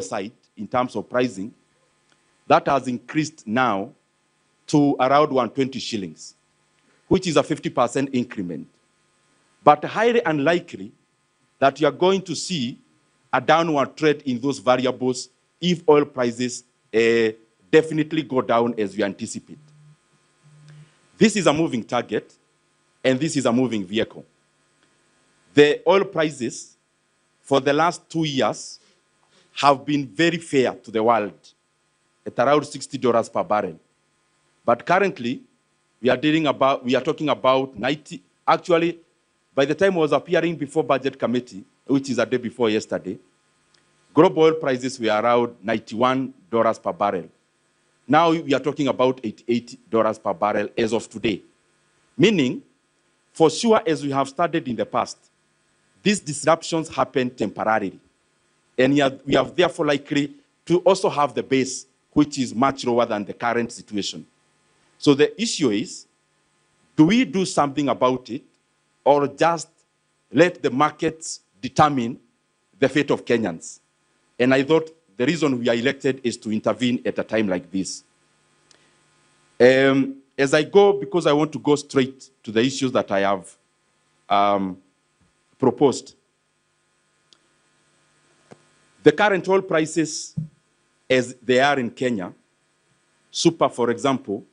side in terms of pricing, that has increased now to around 120 shillings, which is a 50% increment. But highly unlikely that you are going to see a downward trend in those variables if oil prices definitely go down as we anticipate. This is a moving target, and this is a moving vehicle. The oil prices for the last 2 years have been very fair to the world at around $60 per barrel. But currently, we are talking about 90. Actually, by the time I was appearing before Budget Committee, which is a day before yesterday, global oil prices were around $91 per barrel. Now we are talking about $88 per barrel as of today. Meaning, for sure, as we have studied in the past, these disruptions happen temporarily. And we are therefore likely to also have the base, which is much lower than the current situation. So the issue is, do we do something about it, or just let the markets determine the fate of Kenyans? And I thought the reason we are elected is to intervene at a time like this. As I go, because I want to go straight to the issues that I have proposed. The current oil prices, as they are in Kenya, super, for example,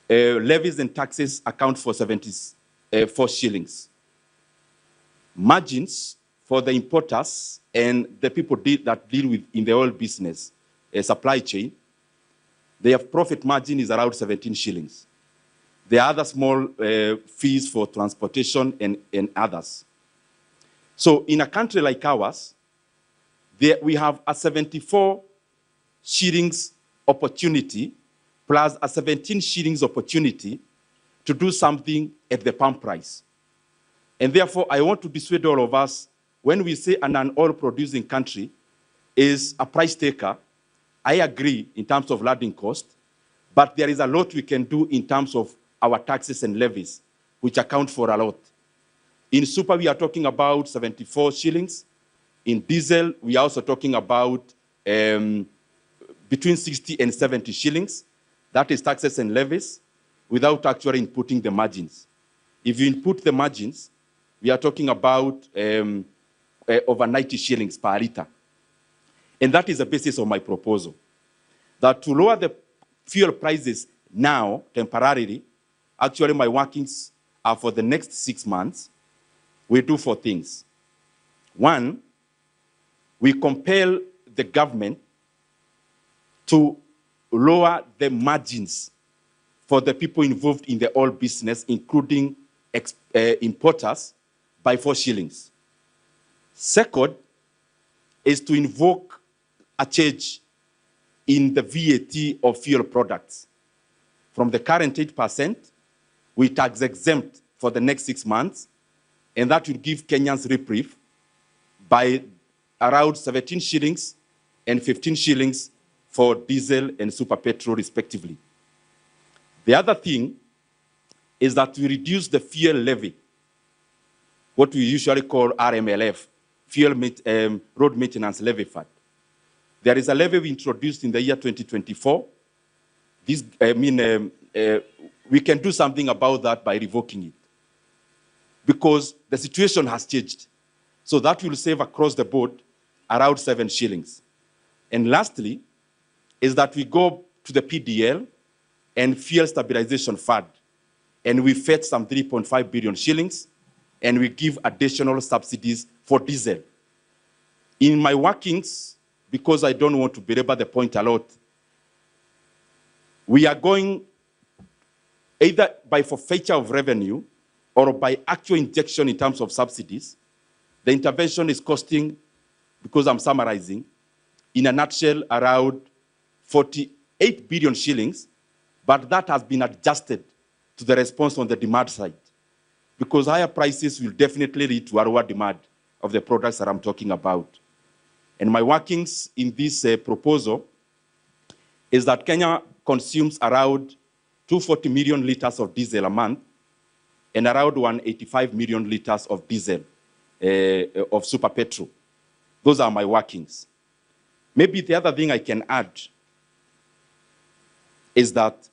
levies and taxes account for 74 shillings. Margins for the importers and the people that deal with in the oil business, supply chain, their profit margin is around 17 shillings. There are other small fees for transportation and others. So in a country like ours, we have a 74 shillings opportunity plus a 17 shillings opportunity to do something at the pump price. And therefore, I want to dissuade all of us, when we say an oil producing country is a price taker, I agree in terms of landing cost, but there is a lot we can do in terms of our taxes and levies, which account for a lot. In super, we are talking about 74 shillings. In diesel, we are also talking about between 60 and 70 shillings. That is taxes and levies without actually inputting the margins. If you input the margins, we are talking about over 90 shillings per liter. And that is the basis of my proposal. That to lower the fuel prices now, temporarily, actually my workings are for the next 6 months, we do 4 things. One, we compel the government to lower the margins for the people involved in the oil business, including importers, by 4 shillings. Second is to invoke a change in the VAT of fuel products. From the current 8%, we tax exempt for the next 6 months, and that will give Kenyans reprieve by around 17 shillings and 15 shillings for diesel and super petrol, respectively. The other thing is that we reduce the fuel levy, what we usually call RMLF, Road Maintenance Levy Fund. There is a levy we introduced in the year 2024. We can do something about that by revoking it, because the situation has changed. So that will save across the board around 7 shillings. And lastly, is that we go to the PDL and Fuel Stabilization Fund, and we fetch some 3.5 billion shillings, and we give additional subsidies for diesel. In my workings, because I don't want to belabor the point a lot, we are going either by forfeiture of revenue or by actual injection in terms of subsidies. The intervention is costing, because I'm summarizing, in a nutshell, around 48 billion shillings, but that has been adjusted to the response on the demand side, because higher prices will definitely lead to a lower demand of the products that I'm talking about. And my workings in this proposal is that Kenya consumes around 240 million liters of diesel a month and around 185 million liters of diesel, of super petrol. Those are my workings. Maybe the other thing I can add is that